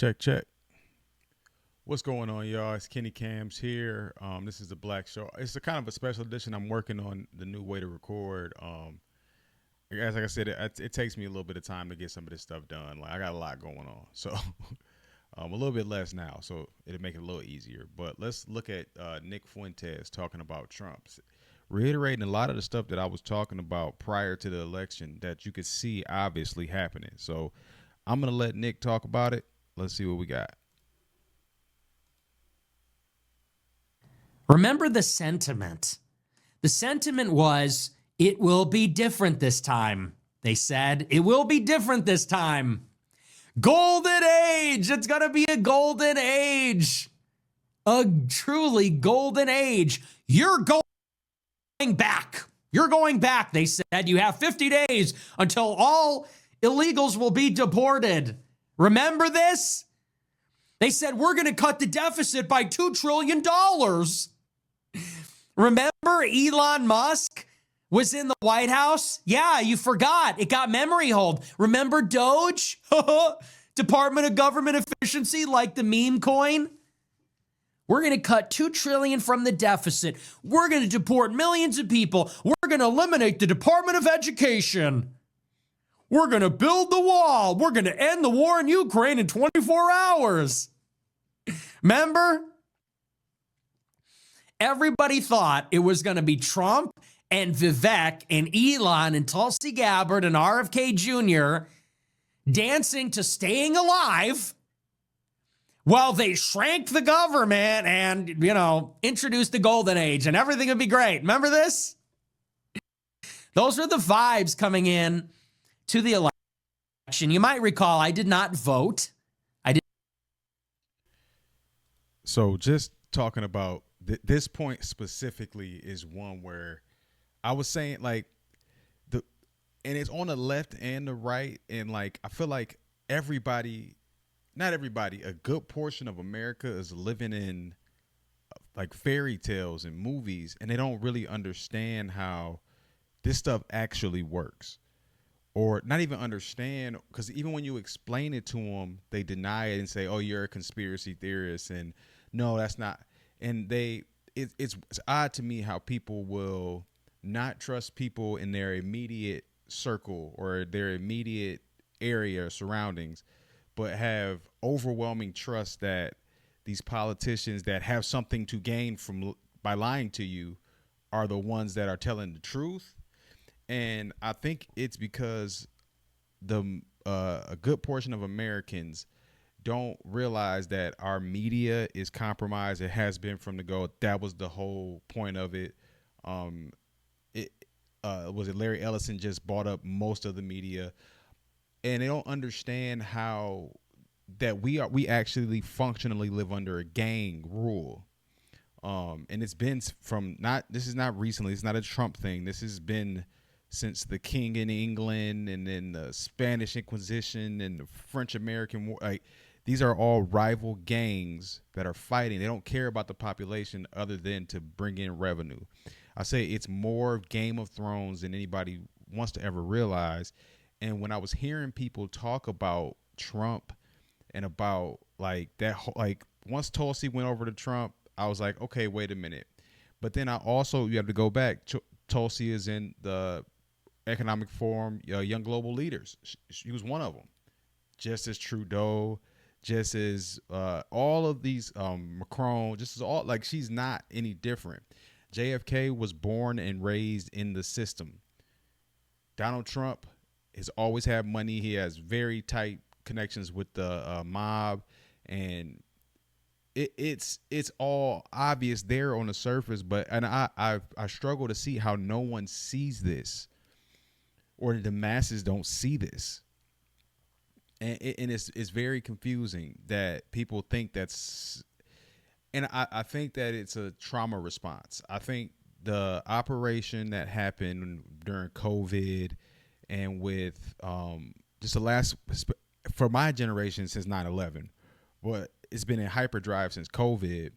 Check, check. What's going on, y'all? It's Kenny Cams here. This is the Black Show. It's a kind of a special edition. I'm working on the new way to record. As like I said, it takes me a little bit of time to get some of this stuff done. Like I got a lot going on, so a little bit less now, so it'll make it a little easier. But let's look at Nick Fuentes talking about Trump, reiterating a lot of the stuff that I was talking about prior to the election that you could see obviously happening. So I'm gonna let Nick talk about it. Let's see what we got. Remember the sentiment. The sentiment was, it will be different this time. They said, it will be different this time. Golden age. It's going to be a golden age. A truly golden age. You're going back. You're going back, they said. You have 50 days until all illegals will be deported. Remember this? They said, we're going to cut the deficit by $2 trillion. Remember Elon Musk was in the White House? Yeah, you forgot. It got memory hold. Remember Doge? Department of Government Efficiency, like the meme coin? We're going to cut $2 trillion from the deficit. We're going to deport millions of people. We're going to eliminate the Department of Education. We're going to build the wall. We're going to end the war in Ukraine in 24 hours. Remember? Everybody thought it was going to be Trump and Vivek and Elon and Tulsi Gabbard and RFK Jr. dancing to Staying Alive while they shrank the government and, introduced the golden age and everything would be great. Remember this? Those are the vibes coming in to the election. You might recall I did not vote. So just talking about this point specifically is one where I was saying and it's on the left and the right. And I feel like not everybody, a good portion of America is living in fairy tales and movies, and they don't really understand how this stuff actually works. Or not even understand, because even when you explain it to them, they deny it and say, oh, you're a conspiracy theorist. And no, that's not. And it's odd to me how people will not trust people in their immediate circle or their immediate area or surroundings, but have overwhelming trust that these politicians that have something to gain by lying to you are the ones that are telling the truth. And I think it's because a good portion of Americans don't realize that our media is compromised. It has been from the go. That was the whole point of it. Larry Ellison just bought up most of the media, and they don't understand how that we actually functionally live under a gang rule. And it's been this is not recently. It's not a Trump thing. This has been since the King in England, and then the Spanish Inquisition and the French American War. These are all rival gangs that are fighting. They don't care about the population other than to bring in revenue. I say it's more Game of Thrones than anybody wants to ever realize. And when I was hearing people talk about Trump and about once Tulsi went over to Trump, I was like, okay, wait a minute. But then you have to go back. Tulsi is in the Economic Forum, Young Global Leaders. She was one of them. Just as Trudeau, just as all of these, Macron, just as all, she's not any different. JFK was born and raised in the system. Donald Trump has always had money. He has very tight connections with the mob, and it's all obvious there on the surface. But I struggle to see how no one sees this, or the masses don't see this. And it's very confusing that people think that's, and I think that it's a trauma response. I think the operation that happened during COVID and with just the last, for my generation since 9/11, but it's been in hyperdrive since COVID.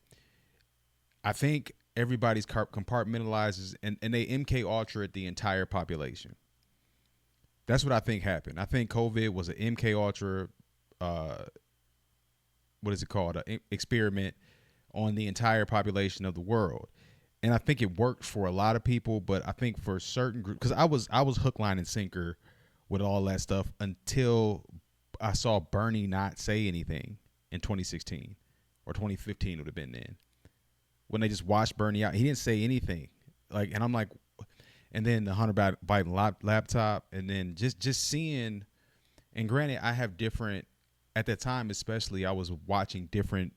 I think everybody's compartmentalizes and they MK Ultra the entire population. That's what I think happened. I think COVID was an MK Ultra what is it called, an experiment on the entire population of the world. And I think it worked for a lot of people, but I think for certain groups, because I was hook, line, and sinker with all that stuff until I saw Bernie not say anything in 2016 or 2015 would have been then, when they just watched Bernie out. He didn't say anything, like, and I'm like, and then the Hunter Biden laptop, and then just seeing. And granted, I have different, at that time especially, I was watching different,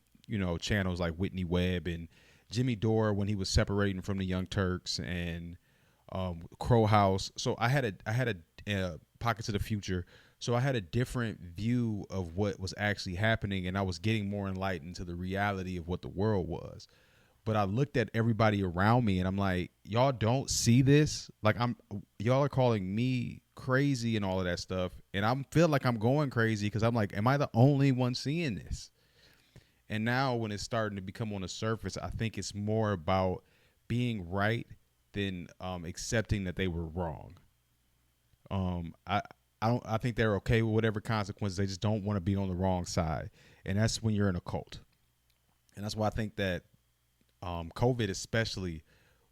channels like Whitney Webb and Jimmy Dore when he was separating from the Young Turks, and Crow House. So I had a Pockets of the Future. So I had a different view of what was actually happening, and I was getting more enlightened to the reality of what the world was. But I looked at everybody around me, and I'm like, y'all don't see this? Like, y'all are calling me crazy and all of that stuff, and I feel like I'm going crazy because I'm like, am I the only one seeing this? And now when it's starting to become on the surface, I think it's more about being right than accepting that they were wrong. I think they're okay with whatever consequences. They just don't want to be on the wrong side, and that's when you're in a cult. And that's why I think that COVID especially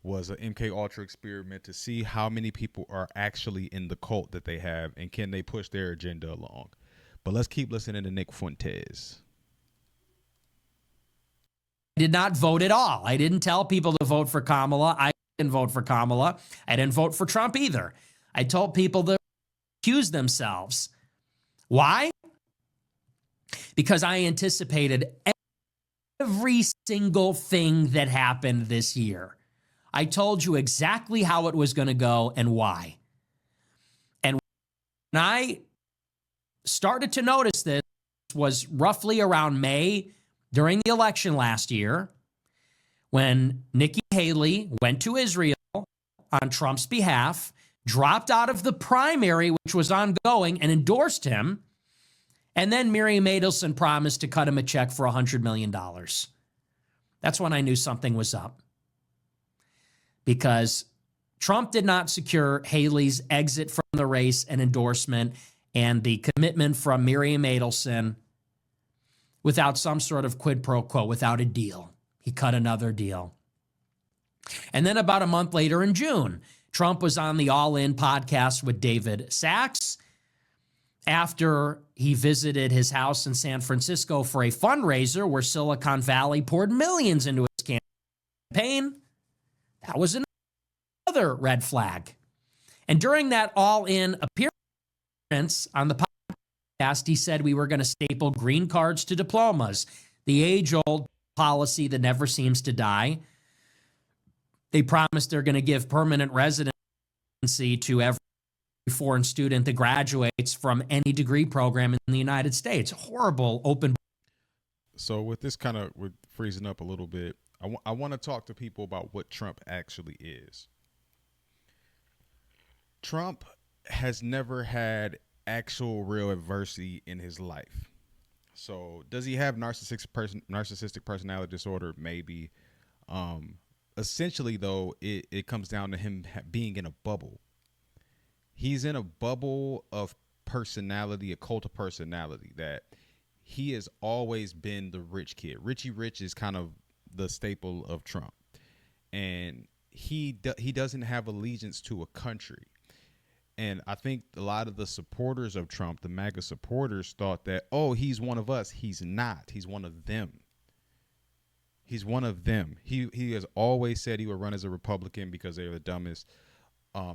was an MK Ultra experiment to see how many people are actually in the cult that they have, and can they push their agenda along. But let's keep listening to Nick Fuentes. I did not vote at all. I didn't tell people to vote for Kamala. I didn't vote for Kamala. I didn't vote for Trump either. I told people to accuse themselves. Why? Because I anticipated every single thing that happened this year. I told you exactly how it was going to go and why. And when I started to notice this was roughly around May, during the election last year, when Nikki Haley went to Israel on Trump's behalf, dropped out of the primary, which was ongoing, and endorsed him. And then Miriam Adelson promised to cut him a check for $100 million. That's when I knew something was up. Because Trump did not secure Haley's exit from the race and endorsement and the commitment from Miriam Adelson without some sort of quid pro quo, without a deal. He cut another deal. And then about a month later in June, Trump was on the All In podcast with David Sachs after he visited his house in San Francisco for a fundraiser where Silicon Valley poured millions into his campaign. That was another red flag. And during that All In appearance on the podcast, he said we were going to staple green cards to diplomas, the age-old policy that never seems to die. They promised they're going to give permanent residency to every foreign student that graduates from any degree program in the United States. Horrible open. So with this kind of, we're freezing up a little bit. I want to talk to people about what Trump actually is. Trump has never had actual real adversity in his life. So does he have narcissistic personality disorder? Maybe. Essentially, though, it comes down to him being in a bubble. He's in a bubble of personality, a cult of personality, that he has always been the rich kid. Richie Rich is kind of the staple of Trump. And he doesn't have allegiance to a country. And I think a lot of the supporters of Trump, the MAGA supporters, thought that, oh, he's one of us. He's not. He's one of them. He's one of them. He has always said he would run as a Republican because they're the dumbest.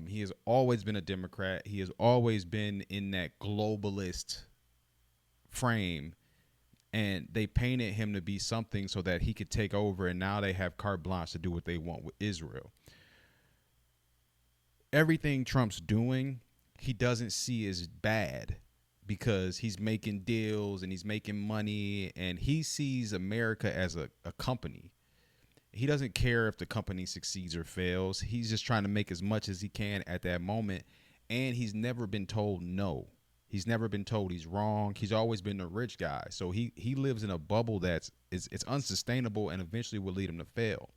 He has always been a Democrat. He has always been in that globalist frame. And they painted him to be something so that he could take over. And now they have carte blanche to do what they want with Israel. Everything Trump's doing, he doesn't see as bad because he's making deals and he's making money, and he sees America as a company. He doesn't care if the company succeeds or fails. He's just trying to make as much as he can at that moment, and he's never been told no. He's never been told he's wrong. He's always been the rich guy. So he lives in a bubble it's unsustainable and eventually will lead him to fail.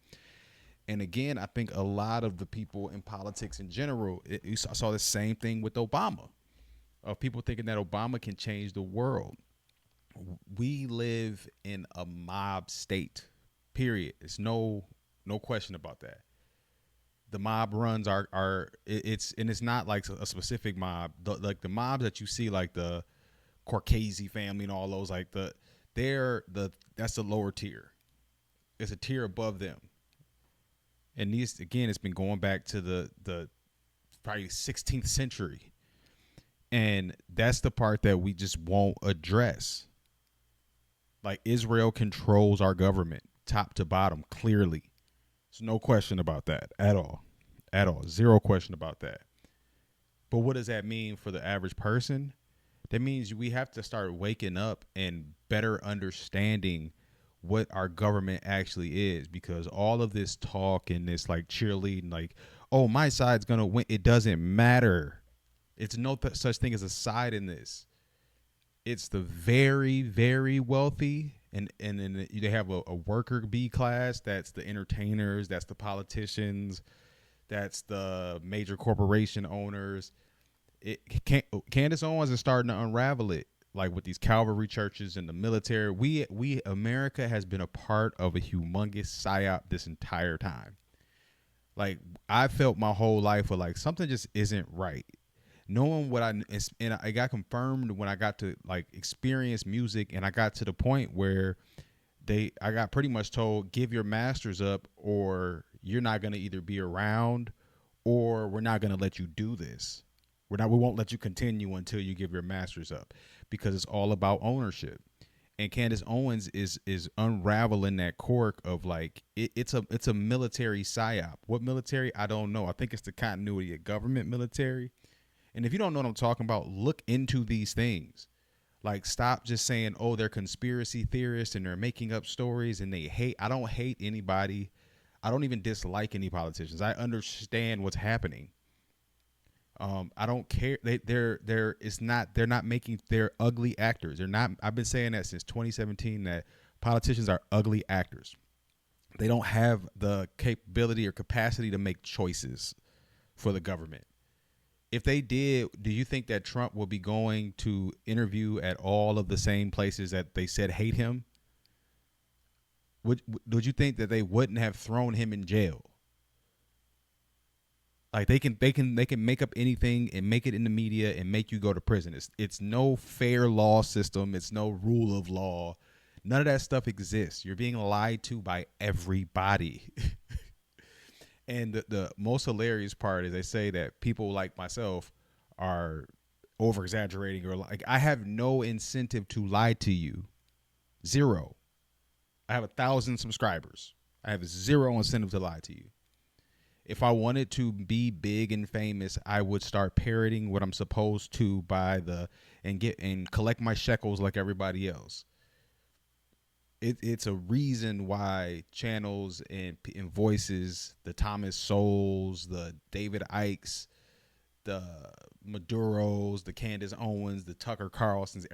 And again, I think a lot of the people in politics in general, I saw the same thing with Obama, of people thinking that Obama can change the world. We live in a mob state. Period. It's no question about that. The mob runs it's and it's not like a specific mob. Like the mobs that you see, like the Corchese family and all those, like they're the that's the lower tier. It's a tier above them. And these again, it's been going back to the probably 16th century, and that's the part that we just won't address. Like Israel controls our government top to bottom clearly. There's no question about that at all. At all. Zero question about that. But what does that mean for the average person? That means we have to start waking up and better understanding what our government actually is, because all of this talk and this like cheerleading, like, oh, my side's going to win. It doesn't matter. It's no such thing as a side in this. It's the very, very wealthy, and then they have a worker B class. That's the entertainers. That's the politicians. That's the major corporation owners. Candace Owens is starting to unravel it, like with these Calvary churches and the military. We America has been a part of a humongous psyop this entire time. Like I felt my whole life of like something just isn't right. Knowing what and I got confirmed when I got to like experience music, and I got to the point where I got pretty much told, give your masters up or you're not going to either be around or we're not going to let you do this. We won't let you continue until you give your masters up, because it's all about ownership. And Candace Owens is unraveling that cork of like it's a military psyop. What military? I don't know. I think it's the continuity of government military. And if you don't know what I'm talking about, look into these things. Like, stop just saying, oh, they're conspiracy theorists and they're making up stories and they hate. I don't hate anybody. I don't even dislike any politicians. I understand what's happening. I don't care. They're not making, they're ugly actors. They're not. I've been saying that since 2017, that politicians are ugly actors. They don't have the capability or capacity to make choices for the government. If they did, do you think that Trump will be going to interview at all of the same places that they said hate him? Would you think that they wouldn't have thrown him in jail? Like they can make up anything and make it in the media and make you go to prison. It's no fair law system. It's no rule of law. None of that stuff exists. You're being lied to by everybody. And the most hilarious part is they say that people like myself are over exaggerating, or like I have no incentive to lie to you. Zero. I have 1,000 subscribers. I have zero incentive to lie to you. If I wanted to be big and famous, I would start parroting what I'm supposed to and collect my shekels like everybody else. It's a reason why channels and voices, the Thomas Sowells, the David Ikes, the Maduros, the Candace Owens, the Tucker Carlsons,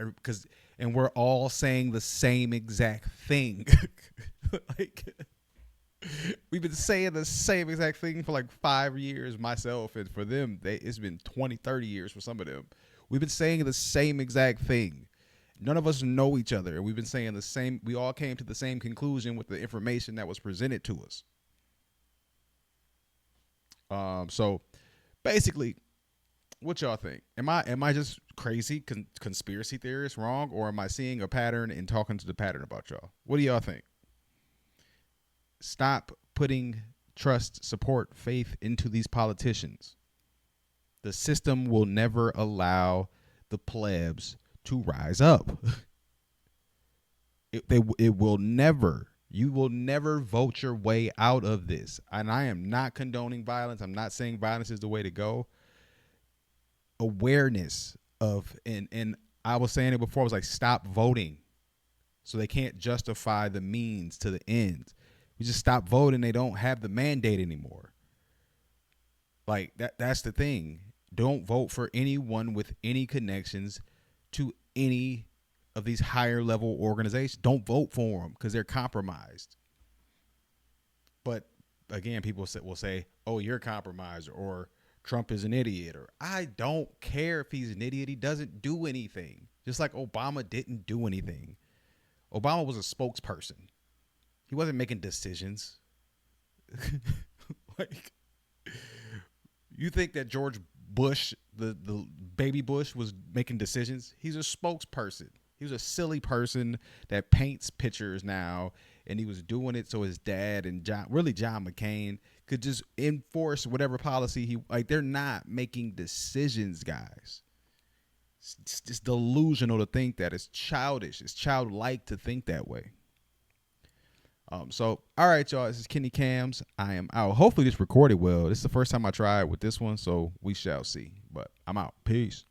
and we're all saying the same exact thing. Like, we've been saying the same exact thing for like 5 years myself, and for them, it's been 20, 30 years for some of them. We've been saying the same exact thing. None of us know each other. We've been saying the same. We all came to the same conclusion with the information that was presented to us. So basically, what y'all think? Am I just crazy conspiracy theorist wrong, or am I seeing a pattern and talking to the pattern about y'all? What do y'all think? Stop putting trust, support, faith into these politicians. The system will never allow the plebs to rise up. It will never. You will never vote your way out of this. And I am not condoning violence. I'm not saying violence is the way to go. Awareness of, and I was saying it before, I was like, stop voting. So they can't justify the means to the ends. We just stop voting. They don't have the mandate anymore. Like that's the thing. Don't vote for anyone with any connections to any of these higher level organizations. Don't vote for them because they're compromised. But again, people will say, oh, you're compromised, or Trump is an idiot, or I don't care if he's an idiot. He doesn't do anything. Just like Obama didn't do anything. Obama was a spokesperson. He wasn't making decisions. Like, you think that George Bush, the baby Bush, was making decisions? He's a spokesperson. He was a silly person that paints pictures now, and he was doing it so his dad and John McCain could just enforce whatever policy he like. They're not making decisions, guys. It's just delusional to think that. It's childish. It's childlike to think that way. So, all right, y'all. This is Kenny Cams. I am out. Hopefully this recorded well. This is the first time I tried with this one, so we shall see. But I'm out. Peace.